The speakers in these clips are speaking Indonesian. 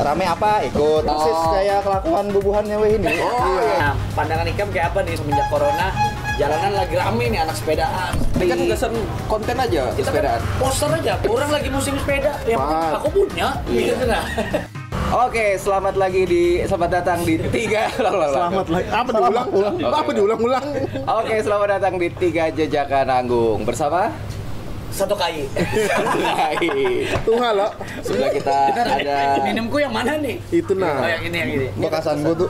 Rame apa? Ikut. Persis kayak kelakuan bubuhannya weh ini. Nah, pandangan Ikam kayak apa nih semenjak corona? Jalanan lagi rame nih anak sepedaan. Ini kan gasan konten aja Kita sepedaan. kan poster aja, orang lagi musim sepeda. Yang penting aku punya, gitu nah. Oke, selamat datang di Selamat lagi. Apa diulang-ulang? Apa diulang-ulang? Oke, selamat datang di 3 Jejakan Anggung bersama Satu kali. Tunggal lo. sebelah kita ada Minumku yang mana nih? Itu Oh, nah. yang ini. Bekasan gua tuh.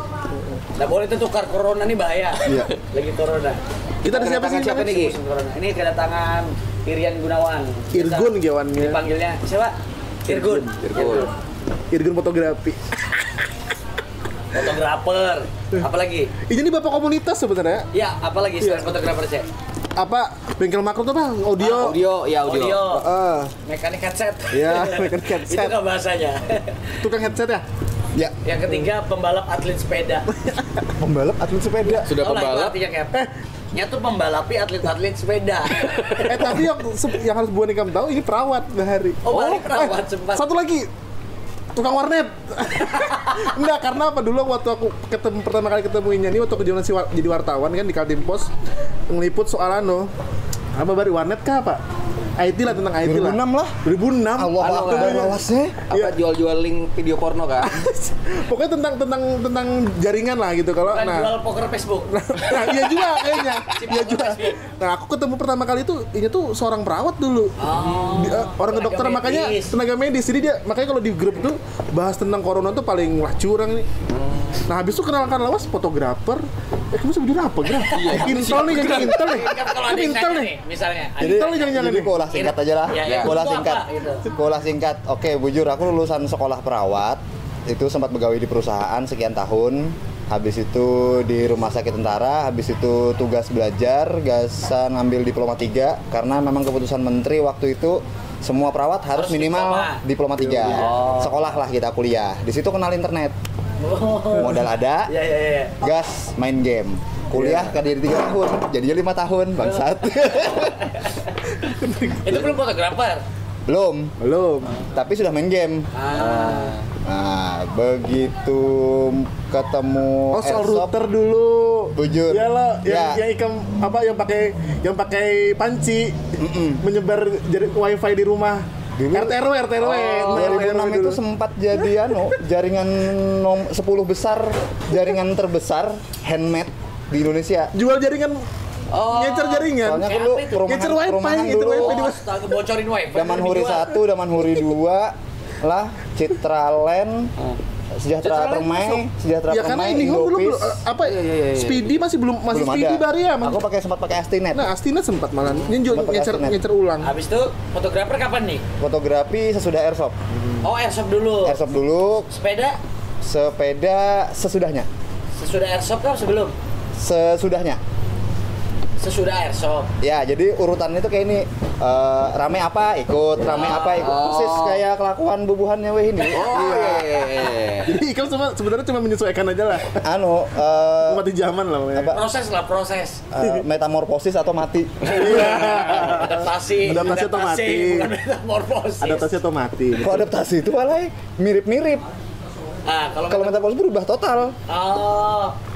Nggak boleh tuh tukar, corona nih bahaya. Iya. Lagi corona. Kita ada siapa sih? Siapa nih, Gi? Musim corona. Ini kedatangan Irian Gunawan. Irgun gawannya. Dipanggilnya siapa? Irgun. Irgun fotografi. Fotografer. Apalagi? Ini bapak komunitas sebenarnya. Ya, apalagi selain fotografer, Cek? Apa bengkel makro tuh bang? Audio. Audio. Mekanik headset. Iya, mekanik headset. Itu nggak bahasanya. Tukang headset ya? Ya, Yang ketiga, pembalap atlet sepeda. pembalap atlet sepeda. sudah Tahu lah itu pembalap. artinya kayak nya tuh pembalapi atlet-atlet sepeda. Tapi yang harus buat kamu tahu ini perawat Bahari. Oh, balik perawat sempat. Satu lagi. Tukang warnet. Enggak, karena apa dulu waktu aku pertama kali ketemuinnya ini waktu kejadian jadi wartawan kan di Kaltim Pos ngeliput soal apa baru warnet kah apa? IT lah, tentang IT 2006 lah. 2006. Allah Akbar awasnya. Apa jual-jual link video porno kan? Pokoknya tentang jaringan lah gitu kalau Bukan jual poker Facebook. Nah, iya juga kayaknya. Iya juga. Facebook. Nah, aku ketemu pertama kali itu ini tuh seorang perawat dulu. Orang ke dokter medis. makanya tenaga medis. Jadi dia makanya kalau di grup tuh bahas tentang corona tuh paling wah curang nih. Nah, habis itu kenalkan lawas fotografer. Kamu sebenarnya apa, Gra? Intel nih, jadi Intel nih. Kan kalau ada Kamu yang Intel nanya nih. nih, misalnya. Jadi, Intel nih jangan-jangan jadi nih. pola singkat aja lah. Ya, Pola itu singkat. apa, gitu? Pola singkat. Oke, bujur aku lulusan sekolah perawat. Itu sempat begawi di perusahaan sekian tahun. Habis itu di rumah sakit tentara, habis itu tugas belajar, gasan ngambil diploma 3 karena memang keputusan menteri waktu itu semua perawat harus minimal diploma 3. Sekolah lah kita kuliah. Di situ kenal internet. Modal ada, Iya. gas main game. Kuliah Kadir 3 tahun, jadinya 5 tahun, bangsat. Itu belum fotografer. Belum, tapi sudah main game. Nah, begitu ketemu Oh, soal airsoft, router dulu. bujur. Iyalah, Ya. yang ikan apa yang pakai panci menyebar wifi di rumah. Dulu- RT RW. 2006 itu sempat jadi jaringan 10 besar, jaringan terbesar handmade di Indonesia. Jual jaringan, ngecer jaringan. Soalnya Kayak dulu apa itu? Ngecer wifi, perumahan ngecer dulu wifi di Astaga, bocorin wifi. Daman Huri 1, Daman Huri 2 lah, Citraland, Sejahtera Citraland Permai, Sejahtera Ya karena Permai, ini belum Indopis. apa Speedy masih belum Speedy ada. baru ya. Aku sempat pakai Astinet. Nah, Astina sempat malah Sempat pakai Astinet. ngecer ulang. Habis itu fotografer kapan nih? Fotografi sesudah airsoft. Oh, airsoft dulu. Airsoft dulu, Sepeda sesudahnya. sesudah airsoft kan sebelum? Sesudahnya. Sesudah airsoft. Ya, jadi urutannya itu kayak ini. Rame apa ikut, rame apa ikut. Persis kayak kelakuan bubuhannya weh ini. Jadi Ikal sebenarnya cuma menyesuaikan aja lah. Mati zaman lah pokoknya. Apa? Proses. Metamorfosis atau mati. Adaptasi atau mati. bukan metamorfosis. Adaptasi atau mati. Kok adaptasi itu alay mirip-mirip. Ah, Kalau metamorfosis berubah total.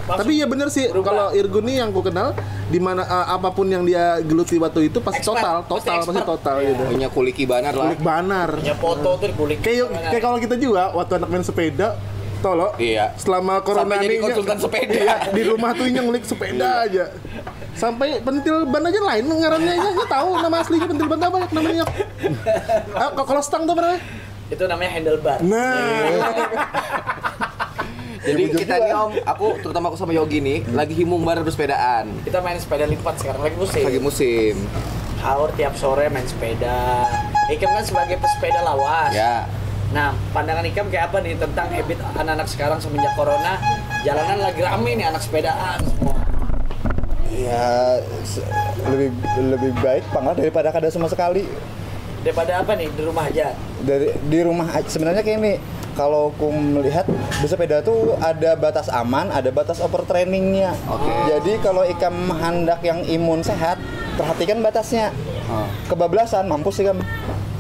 Tapi ya bener sih, berubah. kalau Irgun nih yang ku kenal, di mana apapun yang dia geluti waktu itu pasti Expert. total Pasti pasti expert. total Iya. gitu. Punya kuliki banar lah. Kulik banar. punya foto tuh dikulik. Kayak kalau kita juga waktu anak main sepeda, tolo. Iya. Selama corona Sampai jadi ini konsultan sepeda. iya, di rumah tuh ngulik sepeda aja. Sampai pentil ban aja lain ngarannya aja, nggak tahu nama aslinya pentil ban apa namanya. Kalau stang tuh apa namanya? Itu namanya handlebar. Nah, Jadi kita nih Om, terutama aku sama Yogi nih, lagi himung bareng bersepedaan. Kita main sepeda lipat sekarang lagi musim. Lagi musim. Haur tiap sore main sepeda. Ikam kan sebagai pesepeda lawas. Ya. Nah, pandangan Ikam kayak apa nih tentang habit anak-anak sekarang semenjak corona? Jalanan lagi rame nih anak sepedaan semua. Ya lebih baik panglah daripada kada sama sekali. Daripada apa nih di rumah aja? Di rumah sebenarnya kayak ini. Kalau aku melihat bersepeda tuh ada batas aman, ada batas overtrainingnya. Jadi kalau ikam hendak yang imun sehat, perhatikan batasnya. Kebablasan, mampus ikam.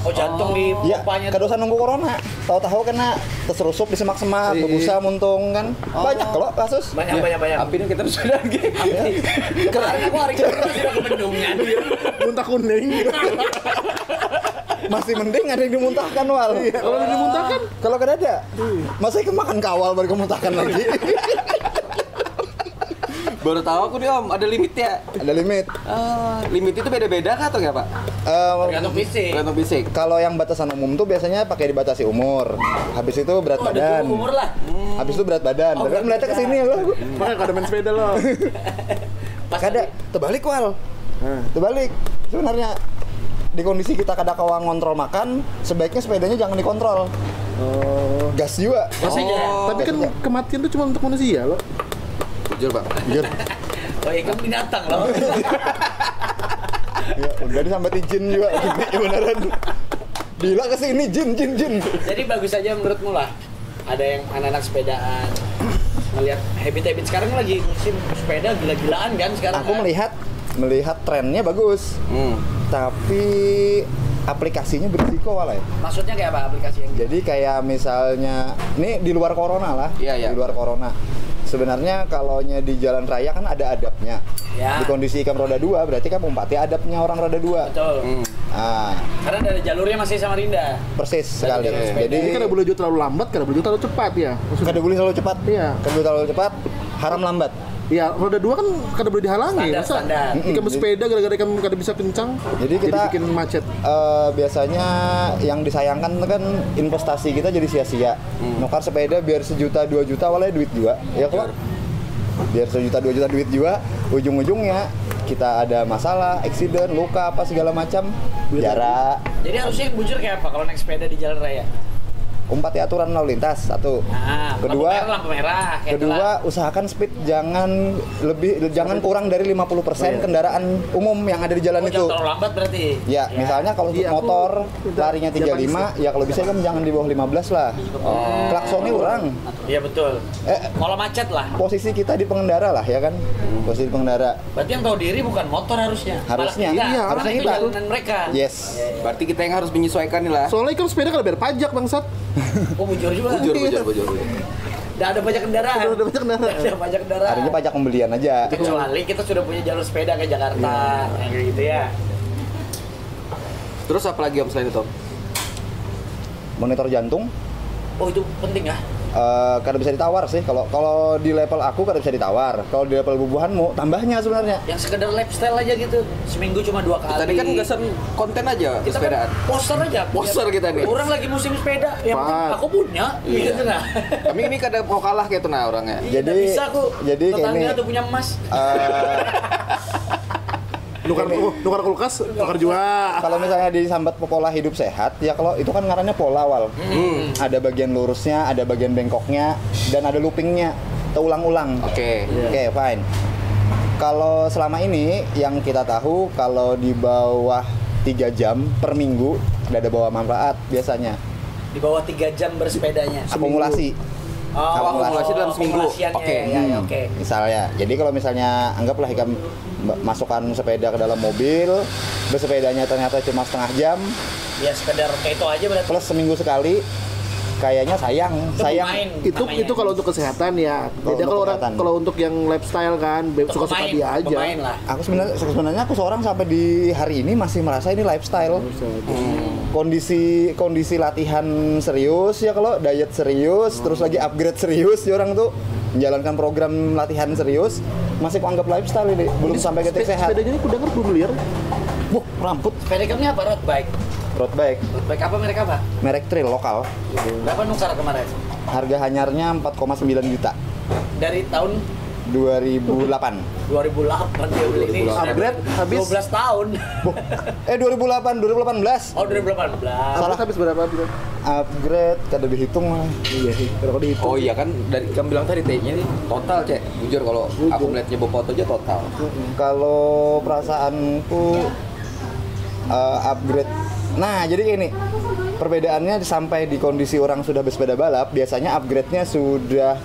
Oh, jantung di Ya, pompanya. kedosan nunggu corona. Tahu-tahu kena terserusup di semak-semak, berbusa muntung kan. Banyak kalau kasus. Banyak. Apinya kita sudah gitu. Kemarin aku hari kedua sudah ke bendungan. Muntah kuning. Masih mending ada yang dimuntahkan wal. Iya, kalau udah dimuntahkan Kalau kan ada, masa kemakan kawal baru kemuntahkan lagi. Baru tahu aku nih Om, ada limitnya. Ada limit. Limit itu beda-beda kah atau nggak Pak? Tergantung fisik. Tergantung fisik. Kalau yang batasan umum tuh biasanya pakai dibatasi umur. Habis itu berat Oh, ada badan. cukup umur lah. Habis itu berat badan. Oh, Tapi berat melihatnya ke badan. sini loh. makanya kada main sepeda loh. Pas Kada tadi- terbalik wal. Terbalik. Sebenarnya di kondisi kita kada kawa ngontrol makan, sebaiknya sepedanya jangan dikontrol. Oh. Gas juga. Gas aja. Tapi kan kematian itu cuma untuk manusia loh. Jujur Pak. Jujur. Oh, ikan binatang loh. Ya, udah disambat izin juga. Gini beneran. Bila kesini jin. Jadi bagus aja menurutmu lah. Ada yang anak-anak sepedaan. Melihat habit-habit sekarang lagi musim sepeda gila-gilaan kan sekarang. Aku kan? melihat trennya bagus. Tapi aplikasinya berisiko walai. Maksudnya kayak apa aplikasi yang Jadi kayak misalnya, ini di luar corona lah. Iya. Di luar corona. Sebenarnya kalaunya di jalan raya kan ada adabnya. Ya. Di kondisi ikam roda 2 berarti kan umpati adabnya orang roda 2. Betul. Ah, Karena dari jalurnya masih sama Rinda. persis sekali. jalur sepeda. Jadi Jadi kada boleh juga terlalu lambat, kada boleh juga terlalu cepat ya. Maksudnya, kada boleh terlalu cepat. Iya. Kada boleh terlalu cepat, haram lambat. ya roda dua kan kada boleh dihalangi. Standar. Ikan bersepeda gara-gara ikan kada bisa kencang. Jadi kita bikin macet. Biasanya yang disayangkan kan investasi kita jadi sia-sia. Nukar sepeda biar 1 juta 2 juta awalnya duit juga, ya kok. Biar 1 juta 2 juta duit juga, ujung-ujungnya kita ada masalah, accident, luka apa segala macam, jarak, Jadi harusnya yang bujur kayak apa kalau naik sepeda di jalan raya? umpati aturan lalu lintas satu. Nah, Kedua, lampu merah. kayak Kedua, usahakan speed jangan kurang dari 50% kendaraan umum yang ada di jalan Oh, itu. jangan terlalu lambat berarti. Ya, misalnya kalau untuk Iya, aku motor udah larinya 35, ya kalau bisa kan jangan di bawah 15 lah. Klaksonnya orang. Iya betul. Kalau macet lah. Posisi kita di pengendara lah ya kan. Posisi pengendara. Berarti yang tahu diri bukan motor harusnya. Harusnya. Malah kita, Iya, karena harusnya itu kita. jalanan mereka. Yes. Berarti kita yang harus menyesuaikan nih lah. Soalnya ikan sepeda kada bayar pajak bangsat. Oh bujur juga. Bujur. Udah ada pajak kendaraan. Udah banyak kendaraan. Udah ada pajak kendaraan. Harinya pajak pembelian aja. Kecuali kita sudah punya jalur sepeda ke Jakarta, kayak gitu ya. Terus apa lagi Om selain itu? Om? Monitor jantung Oh itu penting ya. kada bisa ditawar sih. Kalau di level aku kada bisa ditawar. Kalau di level bubuhanmu tambahnya sebenarnya. Yang sekedar lifestyle aja gitu. Seminggu cuma 2 kali. Tadi kan gasan konten aja kita sepedaan. kan poster aja. Poster kita nih. Orang lagi musim sepeda, yang penting Pak. aku punya. Iya. Gitu nah. Kami ini kadang mau kalah kayak itu nah orangnya. Iya, Jadi- nggak bisa aku. jadi kayak Tetangga ini. tuh punya emas. Nukar kulkas, nukar jual. Kalau misalnya disambat pola hidup sehat, ya kalau itu kan ngarannya pola wal. Ada bagian lurusnya, ada bagian bengkoknya, dan ada loopingnya. Terulang-ulang. Oke. Oke, fine. Kalau selama ini yang kita tahu kalau di bawah 3 jam per minggu udah ada bawa manfaat biasanya. Di bawah 3 jam bersepedanya. Akumulasi. akumulasi dalam seminggu. Akumulasiannya, Oke. ya, oke. Misalnya, jadi kalau misalnya anggaplah ikam masukkan sepeda ke dalam mobil, bersepedanya ternyata cuma setengah jam, Ya sekedar kayak itu aja berarti. plus seminggu sekali, kayaknya sayang. Itu pemain Itu namanya. kalau untuk kesehatan ya. Kalau Jadi untuk kalau orang kesehatan. kalau untuk yang lifestyle kan Untuk suka-suka pemain, dia aja. pemain lah. Aku sebenarnya aku seorang sampai di hari ini masih merasa ini lifestyle. Kondisi latihan serius ya, kalau diet serius, terus lagi upgrade serius, ya orang tuh menjalankan program latihan serius, masih kuanggap lifestyle ini, belum sampai ke titik sehat. Sepedanya ini ku dengar 2 miliar. Buh, ramput. Sepeda kamu apa? Road bike. Road bike, Road bike apa mereka apa? merek trail lokal. Berapa nukar kemarin? Harga hanyarnya 4,9 juta. Dari tahun 2008. 2008 dia beli ini. Upgrade habis 12 tahun. Buh, 2018. Oh 2018. Salah. habis berapa bilang? Upgrade kada dihitung malah. Iya sih, kalau dihitung. Oh iya kan dari kamu bilang tadi T-nya nih total cek. Jujur kalau aku melihatnya foto aja total. Kalau perasaanku upgrade. Nah, jadi gini. Perbedaannya sampai di kondisi orang sudah bersepeda balap, biasanya upgrade-nya sudah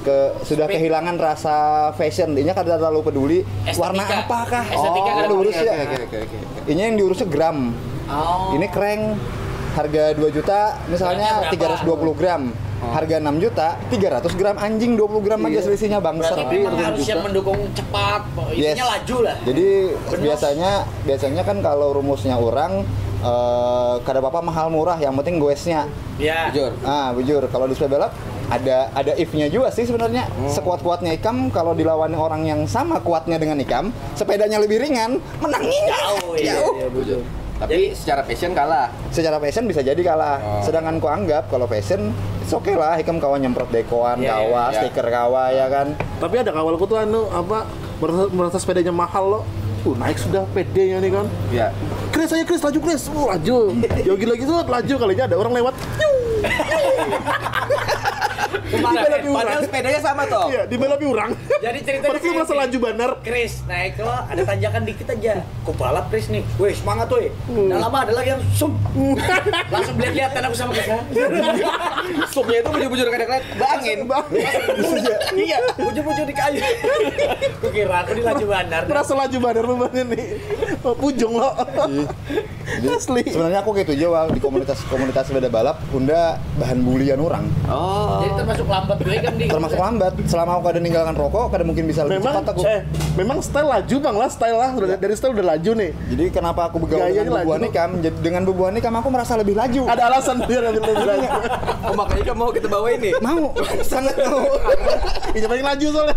kehilangan rasa fashion. Ini kan terlalu peduli warna Estetika. apakah. Estetika kan diurus ya. Oke. Ini yang diurusnya gram. Oh. Ini crank. harga 2 juta misalnya Beratnya berapa? 320 gram. Harga 6 juta, 300 gram anjing, 20 gram aja selisihnya bangsat. Berarti memang harus yang mendukung cepat, intinya laju lah. Jadi Bener. biasanya kan kalau rumusnya orang kada apa-apa mahal murah, yang penting goesnya. Ya. Jujur. Bujur. Kalau di sepeda balap ada if-nya juga sih sebenarnya. Sekuat-kuatnya Ikam kalau dilawan orang yang sama kuatnya dengan Ikam, sepedanya lebih ringan, menangnya Jauh, iya, iya, betul. Tapi secara passion kalah. Secara fashion bisa jadi kalah. Oh. Sedangkan ku anggap kalau fashion oke lah, Ikam kawan nyemprot dekoan, Iya, kawa, iya. stiker kawa ya kan. Tapi ada kawalku tuh merasa sepedanya mahal loh. Naik sudah PD-nya nih kan. Iya. Chris aja Chris, laju Chris. Laju. Yogi lagi tuh laju kalinya ada orang lewat. Kemarin, Padahal sepedanya sama toh. Iya, dibelapi orang. jadi ceritanya Padahal merasa laju banar. Chris naik lo, ada tanjakan dikit aja. Ku balap Chris nih, weh semangat weh. Udah lama ada lagi yang sum. Langsung lihat-lihatan aku sama Chris. Supnya itu bujur-bujur kadang-kadang angin. Iya, ujung-ujung di kayu. Ku kira aku di laju bandar. Merasa laju banar rumahnya nih. Pujung lo. Jadi, Asli. sebenarnya aku gitu aja di komunitas sepeda balap, unda bahan bulian orang. Oh. Jadi termasuk lambat gue kan di. Termasuk lambat. Selama aku kada ninggalkan rokok, kada mungkin bisa lebih Memang cepat aku. memang style laju Bang lah, style lah. Dari style udah laju nih. Jadi kenapa aku bergaul Gayanya dengan Bubuhan laju. Ikam? Dengan Bubuhan Ikam aku merasa lebih laju. Ada alasan biar ngambil lebih laju. Oh, makanya kamu mau kita bawa ini. Mau, sangat mau. Ini paling laju soalnya.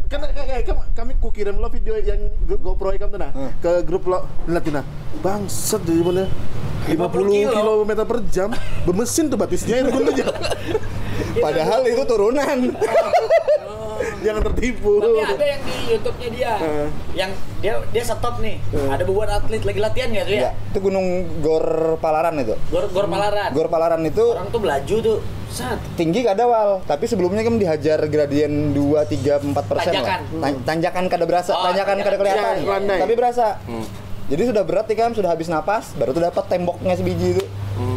Kan kayak kami ku kirim lo video yang GoPro Ikam tuh nah ke grup lo. Lihat tuh nah. Bangsat dari mana? 50 km per jam. Bermesin tuh batisnya itu aja. Padahal itu turunan. Jangan tertipu. Tapi ada yang di YouTube-nya dia, yang dia stop nih. Ada beberapa atlet lagi latihan nggak tuh ya? Ya, itu Gunung Gor Palaran itu. Gor Palaran. Gor Palaran itu Orang tuh melaju tuh, sat. tinggi kada awal, tapi sebelumnya kan dihajar gradien 2, 3, 4% Tanjakan. lah. Tanjakan kada berasa, Oh, tanjakan kada tanjakan. kelihatan, Ya, landai. tapi berasa. Jadi sudah berat nih kan, sudah habis napas, baru tuh dapat temboknya sebiji itu.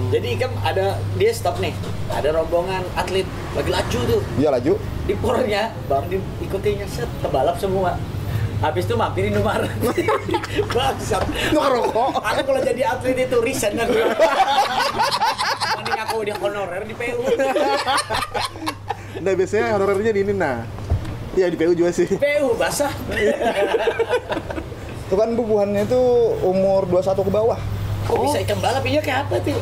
Jadi kan ada dia stop nih, ada rombongan atlet lagi laju tuh. Dia laju. Di pornya baru diikutinya set kebalap semua. Habis itu mampir Indomaret. Bangsat. Ngerokok. Aku kalau jadi atlet itu resign aku. Mending aku dia honorer di PU. Nah biasanya honorernya di ini nah. Iya di PU juga sih. PU basah. Itu kan bubuhannya itu umur 21 ke bawah. Kok bisa ikan balap iya kayak apa tuh?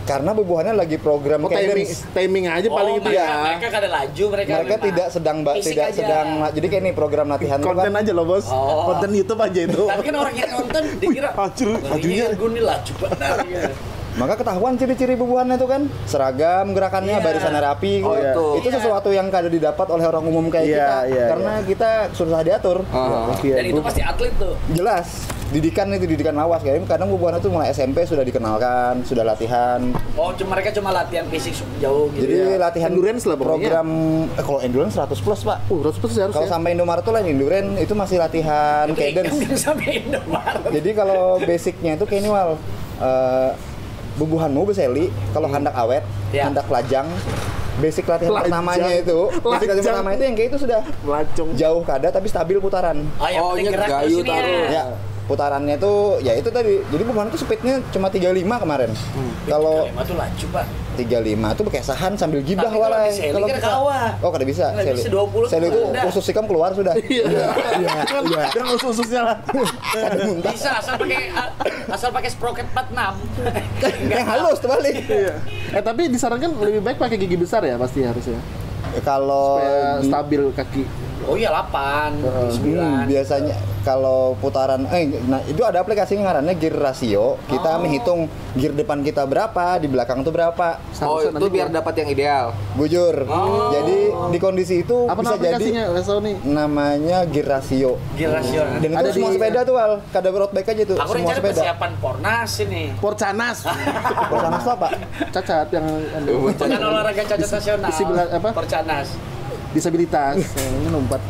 Karena bubuhannya lagi program Timing aja paling itu mereka, ya. mereka kada laju, mereka mereka memang tidak sedang fisik tidak aja. sedang jadi kayak ini program latihan itu Konten kan aja loh bos. Oh. Konten YouTube aja itu. Tapi kan orang yang nonton dikira lajunya. Guni laju benar ya. maka ketahuan ciri-ciri bubuhannya itu kan seragam gerakannya Iya. barisannya rapi Oh, gitu. itu. Itu sesuatu yang kada didapat oleh orang umum kayak Iya, kita iya, karena kita susah diatur. Dan itu pasti atlet tuh. Jelas didikan lawas kayak kadang bubuhan itu mulai SMP sudah dikenalkan, sudah latihan. Oh, mereka cuma latihan fisik jauh gitu. Jadi ya. latihan Endurance lah pokoknya. program kalau endurance 100 plus, Pak. 100% harus Kalau ya. sampai Indomaret tuh lain endurance itu masih latihan Itu cadence. ikan yang sampai Indomaret. Jadi kalau basicnya itu kayak ini Wal, bubuhanmu beseli, kalau hendak awet, Ya. hendak lajang, basic latihan Lajang. pertamanya itu, basic latihan Lajang. pertama itu yang kayak itu sudah Melacung. jauh kada tapi stabil putaran. Oh, yang Oh, penting iya, gerak gayu terus ini taruh. ya. Ya, putarannya tuh ya itu tadi. Jadi bubuhan itu speednya cuma 35 kemarin. Kalau 35 tuh laju, Pak. 35 tuh bekesahan sambil gibah Tapi kalau walai. di Seli kan kawah. Oh, kada bisa. Kada bisa 20 Seli itu udah. usus sikam keluar sudah. Iya. Kan yang usus-ususnya lah. Kada muntah. Bisa asal pakai sprocket 46. Yang halus terbalik. Iya. Tapi disarankan lebih baik pakai gigi besar ya pasti harusnya. Kalau Supaya stabil kaki. Oh iya 8, 9. biasanya kalau putaran nah itu ada aplikasinya ngarannya gear ratio. Kita menghitung gear depan kita berapa, di belakang tuh berapa. Oh, Seharusnya itu nanti biar dapat yang ideal. Bujur. Jadi di kondisi itu apa bisa nama aplikasinya? jadi Reso nih. namanya gear ratio. Gear rasional. Dan itu Ada semua di- sepeda tuh Al, kada road bike aja tuh, Aku semua rencana sepeda. persiapan Pornas ini. Porcanas. Porcanas tuh apa? Cacat yang Bukan olahraga cacat nasional. apa? Porcanas. disabilitas. Ini lompat.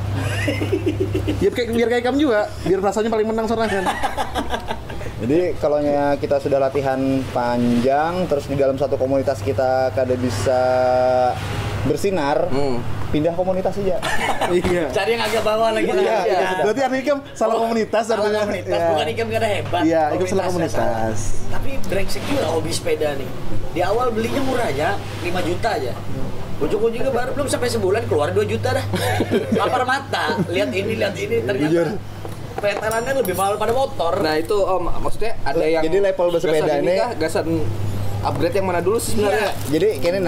Biar kayak kamu juga, biar rasanya paling menang soalnya kan. Jadi kalau kita sudah latihan panjang, terus di dalam satu komunitas kita kada bisa bersinar, pindah komunitas aja. Iya. Cari yang agak bawah lagi. Iya, aja. Berarti artinya Ikam salah komunitas Salah artinya. komunitas, Iya. bukan Ikam gak ada hebat. Iya, Ikam salah Komunitasnya komunitas. salah. Tapi brengsek juga hobi sepeda nih. Di awal belinya murah aja, 5 juta aja. Ujung-ujungnya baru belum sampai sebulan keluar 2 juta dah. Lapar mata, lihat ini ternyata pretelannya lebih mahal pada motor. Nah itu Om, maksudnya ada yang Jadi level bersepeda gasan ini- kah? Gasan upgrade yang mana dulu sih sebenarnya? Jadi kini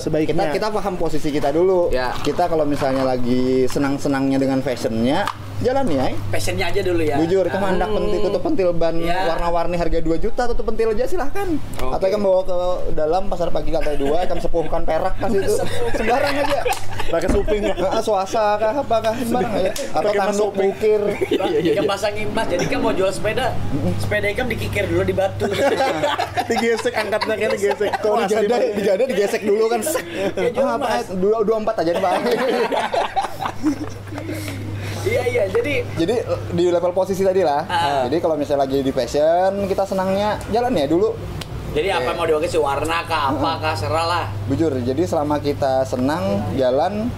Sebaiknya. kita paham posisi kita dulu. Ya. Kita kalau misalnya lagi senang-senangnya dengan fashionnya, jalan ya. Passionnya aja dulu ya. Jujur, itu mandak tutup pentil ban Ya. warna-warni harga 2 juta tutup pentil aja silahkan. Oke. Atau ikan bawa ke dalam pasar pagi lantai 2, ikan sepuhkan perak kasih itu. Sembarang aja. Pakai suping ya. Swasta kah apakah sembarang aja. Atau Pakai tanduk masuk bukir. Ikam pasangin mas, jadi kan mau jual sepeda, sepeda Ikam dikikir dulu di batu. Digesek angkatnya kayaknya digesek. Kalau Wah, asli banget. digada digesek dulu kan. jual, Apa Mas. 24 aja Bang. Iya, jadi Jadi di level posisi tadi lah. Jadi kalau misalnya lagi di fashion, kita senangnya jalan ya dulu. apa mau diwakil sih warna kah, apa kah, serah lah. Jujur, jadi selama kita senang jalan,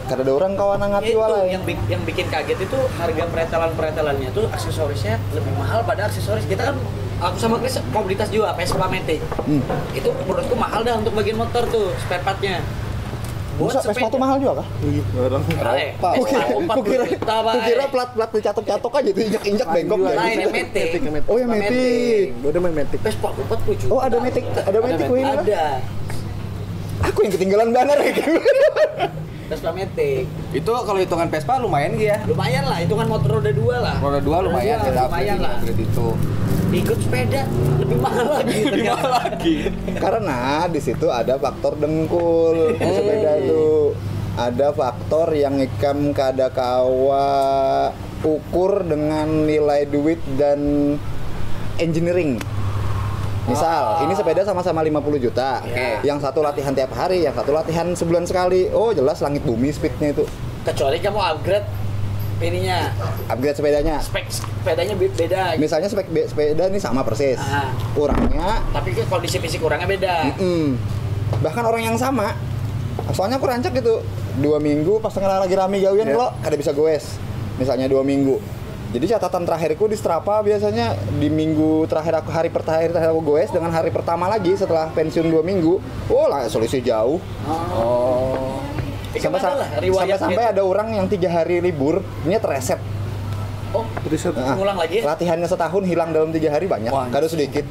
kada ada orang kawan ngati Itu walai. yang bikin kaget itu harga pretelannya tuh aksesorisnya lebih mahal pada aksesoris. Kita kan aku sama Chris komoditas juga Vespa Matic. Itu menurutku mahal dah untuk bagian motor tuh spare partnya. Buat Vespa tuh mahal juga kah? Iya, orang. Vespa Kukira 40 juta, Bay. plat dicatok-catok aja itu injak-injak bengkok Anjir, ya. Lain yang Matic. Oh ya Matic. Udah main Matic. Vespa 40 juta. Oh ada Matic wih. Ada. Aku yang ketinggalan banner ya. Vespa Matic. Itu kalau hitungan Vespa lumayan ya. Lumayan lah, hitungan motor roda 2 lah. Roda 2 lumayan Iya, kita lumayan lah. upgrade itu. Ikut sepeda lebih mahal lagi. lagi. Karena di situ ada faktor dengkul di sepeda itu. Ada faktor yang ikam kada kawa ukur dengan nilai duit dan engineering. Misal, ini sepeda sama-sama 50 juta. Oke. Yang satu latihan tiap hari, yang satu latihan sebulan sekali. Oh, jelas langit bumi speednya itu. Kecuali kamu upgrade ininya, Upgrade sepedanya. spek sepedanya beda. Misalnya sepeda ini sama persis. Kurangnya Tapi kondisi fisik kurangnya beda. bahkan orang yang sama. Soalnya aku rancak gitu 2 minggu pas tengah lagi rame gawian kalau kada bisa goes. Misalnya 2 minggu. Jadi catatan terakhirku di Strava biasanya di minggu terakhir aku hari terakhir aku goes dengan hari pertama lagi setelah pensiun 2 minggu. Oh lah selisih jauh. Sampai ada orang yang 3 hari libur, ini tereset. Oh, Riset. ngulang lagi ya? Latihannya setahun hilang dalam 3 hari banyak. Kada sedikit.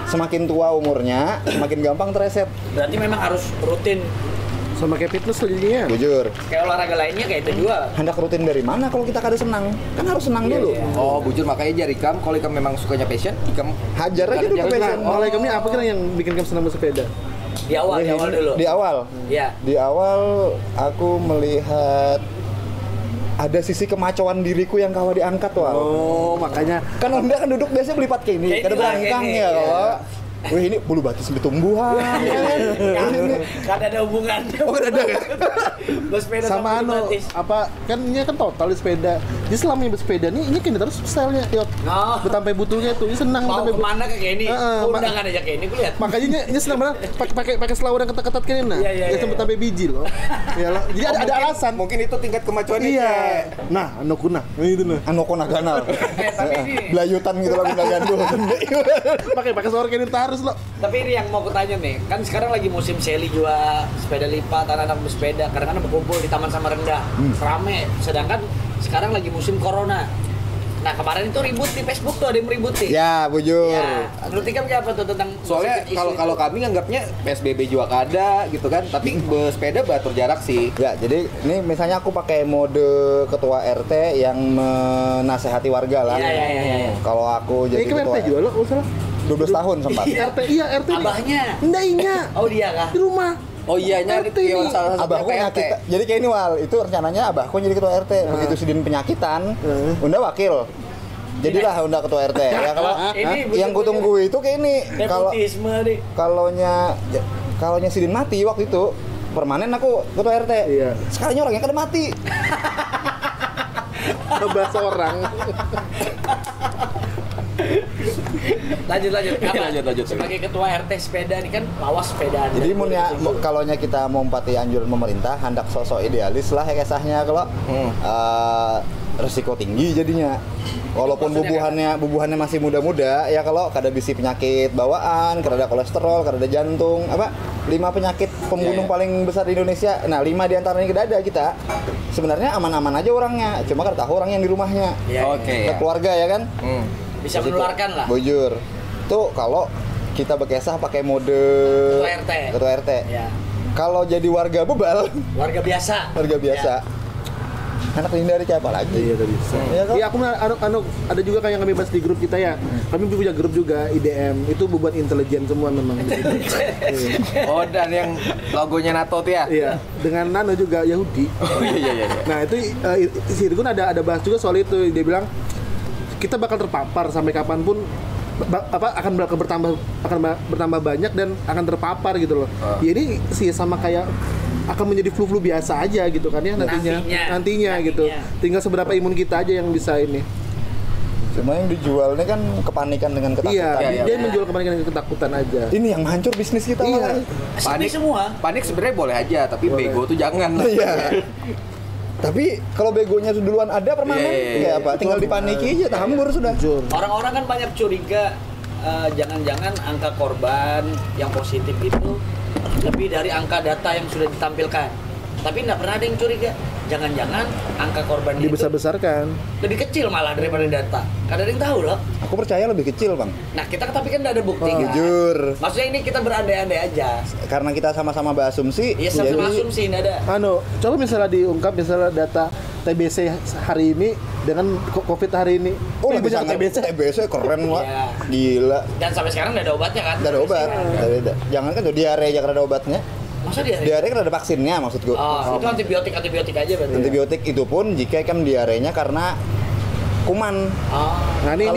Semakin tua umurnya, semakin gampang tereset. Berarti memang harus rutin. Sama kayak fitness jadinya. Jujur. Kayak olahraga lainnya kayak itu juga. Hendak rutin dari mana kalau kita kada senang? Kan harus senang dulu. Iya. Oh, bujur makanya jari Ikam kalau Ikam memang sukanya passion, Ikam Hajar aja dulu ke Hajar. passion. Mulai kami apa kira yang bikin kamu senang bersepeda? Di awal dulu. Di awal. Iya. Di awal aku melihat ada sisi kemacauan diriku yang kawa diangkat wal. Oh, makanya Kan Honda kan duduk biasanya belipat kayak ini, Kayak kada ini lah, berangkang kayak ya ini, kalau. Wih ini bulu batis sampai tumbuhan. ya kan? Kan ada hubungannya. Oh ada kan? Bersepeda sama anu gratis. apa kan ini kan total di sepeda. Jadi selama ini bersepeda nih ini kan terus stylenya yuk. Oh. Betampai butuhnya tuh ini senang Mau betampai kemana kayak ini? Undangan aja kayak ini, gue lihat. Makanya ini senang banget pakai selawar yang ketat-ketat kayak nah. Iya, iya, Ya sampai iya. sampai biji loh. Ya lah. Jadi ada alasan. Mungkin itu tingkat kemacuannya. Iya. Nah, anu kuna. Itu nah. Anu kona ganal. Tapi ini Belayutan gitu lah bunda gandul. Pakai selawar kayak ini harus loh. Tapi ini yang mau kutanya nih, kan sekarang lagi musim seli juga sepeda lipat, anak-anak bersepeda, kadang-kadang berkumpul di Taman Sama Rendah, rame. Sedangkan sekarang lagi musim corona. Nah kemarin itu ribut di Facebook tuh, ada yang ribut nih. Ya bujur. Ya, menurut Ikam kayak apa tuh tentang Soalnya isu itu? kalau kami nganggapnya PSBB juga ada gitu kan, tapi bersepeda batur jarak sih. Ya, jadi ini misalnya aku pakai mode ketua RT yang menasehati warga lah. Iya. Kalau aku jadi Ini kan ketua RT juga loh, salah. 12 tahun sempat. RT iya RT. nih. Abahnya. Enggak iya. Oh dia kah? Di rumah. Oh iya nyari RT nih. salah satu Abahku PRT. nyakit. Jadi kayak ini wal, itu rencananya abahku jadi ketua RT. Begitu sidin penyakitan, unda wakil. Jadilah unda ketua RT. Ya kalau Ini yang kutunggu itu kayak ini. Kalau nepotisme nih. kalaunya sidin mati waktu itu permanen aku ketua RT. Iya. Sekalinya orangnya kada mati. 12 orang. Lanjut. Apa? Lanjut. Sebagai ketua RT sepeda ini kan lawas sepedaan. Jadi kalau kita mau empati anjuran pemerintah, hendak sosok idealis lah ya kisahnya kalau resiko tinggi jadinya. Walaupun bubuhannya masih muda-muda ya kalau kada bisi penyakit bawaan, kada kolesterol, kada jantung, 5 penyakit pembunuh paling besar di Indonesia. Nah, 5 diantaranya kada ada kita. Sebenarnya aman-aman aja orangnya, cuma kada tahu orang yang di rumahnya. Oke. Keluarga ya kan? Bisa menularkan lah. Bujur. Tuh kalau kita berkesah pakai mode ketua RT. Ya. Kalau jadi warga bebal, Warga biasa. Ya. anak hindari siapa lagi? Iya tadi. Iya aku ada juga kayak yang kami bahas di grup kita ya. Kami punya grup juga IDM. Itu beban intelijen semua memang. Oh, dan yang logonya NATO tuh ya? Iya, dengan Nano juga Yahudi. Oh iya. Nah, itu si Irgun ada bahas juga soal itu. Dia bilang kita bakal terpapar sampai kapanpun akan bertambah banyak dan akan terpapar gitu loh. Ya ini sih sama kayak akan menjadi flu biasa aja gitu kan ya nantinya gitu. Tinggal seberapa imun kita aja yang bisa ini. Cuma yang dijualnya kan kepanikan dengan ketakutan. Iya, dia menjual kepanikan dengan ketakutan aja. Ini yang hancur bisnis kita. Iya. Panik semua. Panik sebenarnya boleh aja, tapi bego tuh jangan. Iya. Tapi kalau begonya duluan ada permanen, kayak apa? Tinggal dipaniki aja, hambur sudah. Orang-orang kan banyak curiga, jangan-jangan angka korban yang positif itu lebih dari angka data yang sudah ditampilkan. Tapi nggak pernah ada yang curiga, jangan-jangan angka korban itu dibesar-besarkan. lebih kecil malah daripada data. Kadang ada yang tahu loh. Aku percaya lebih kecil, Bang. Nah kita tapi kan nggak ada bukti kan. Jujur. Maksudnya ini kita berandai-andai aja. Karena kita sama-sama berasumsi. Iya sama-sama asumsi, nggak ada. Coba misalnya diungkap misalnya data TBC hari ini dengan COVID hari ini. Oh, lebih bisa banyak TBC. TBC keren, Wak. Iya. Gila. Dan sampai sekarang nggak ada obatnya kan? Nggak ada obat. Jangan kan tuh diare aja karena ada obatnya. Masa diare? Diare kan ada vaksinnya maksudku. Itu antibiotik aja berarti. Antibiotik itu pun jika kan diarenya karena kuman. Nah ini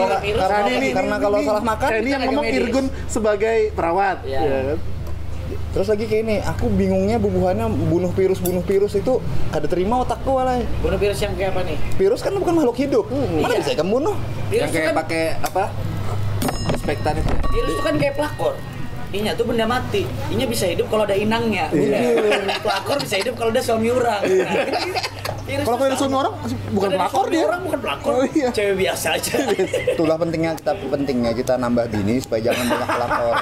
karena kalau salah makan. Ini yang ngomong Irgun sebagai perawat. Iya. Ya kan? Terus lagi kayak ini, aku bingungnya bubuhannya bunuh virus itu kada terima otakku walai. Bunuh virus yang kayak apa nih? Virus kan bukan makhluk hidup. Mana Iya. bisa kamu bunuh? Yang kayak pakai apa? Desinfektan itu. Virus itu kan kayak pelakor. Inya tuh benda mati. Inya bisa hidup kalau ada inangnya. Pelakor bisa hidup kalau ada suami orang. Kalau ada suami orang bukan pelakor dia. Orang bukan pelakor. Oh, iya. Cewek biasa aja. Itulah pentingnya kita nambah bini supaya jangan banyak pelakor.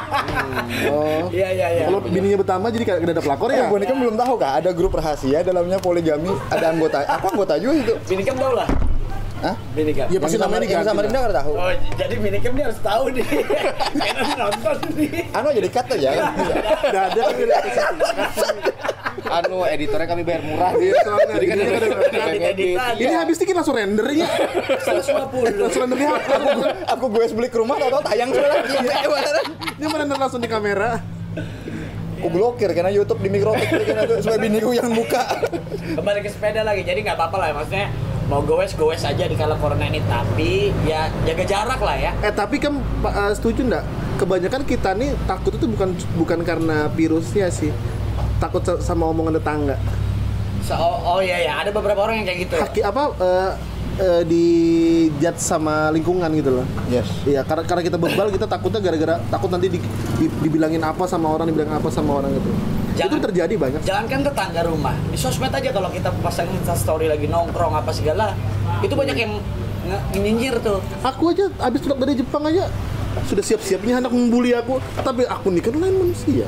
Iya. Kalau bininya bertambah jadi kayak ada pelakor ya. Gue ini kan belum tahu kah ada grup rahasia dalamnya poligami, ada anggota. Aku anggota juga itu. Minikam tahu lah. Hah? Minikam. Ya pasti namanya yang diganti. sama Rinda nggak tahu. Oh, jadi Minikam dia harus tahu nih. Karena nonton nih. Jadi cut aja. Udah ada Editornya kami bayar murah dia. Jadi kan Ini habis dikit langsung rendernya. 150. Langsung rendernya Aku gue beli ke rumah tau tayang sudah lagi. Dia merender langsung di kamera. Aku blokir karena YouTube di mikrotik karena itu supaya biniku yang buka. Kembali ke sepeda lagi. Jadi nggak apa-apa lah maksudnya. Mau goes aja di kala corona ini, tapi ya jaga jarak lah ya. Tapi kan setuju nggak? Kebanyakan kita nih takut itu bukan karena virusnya sih, takut sama omongan tetangga. Iya, ada beberapa orang yang kayak gitu. Di judge sama lingkungan gitu loh. Yes. Iya, karena kita bebal kita takutnya gara-gara takut nanti dibilangin apa sama orang, dibilang apa sama orang gitu. Itu terjadi banyak. Jangankan tetangga rumah, di sosmed aja kalau kita pasang story lagi nongkrong apa segala, itu banyak yang nyinyir tuh. Aku aja habis pulang dari Jepang aja sudah siap-siapnya anak membuli aku, tapi aku nih kan lain manusia.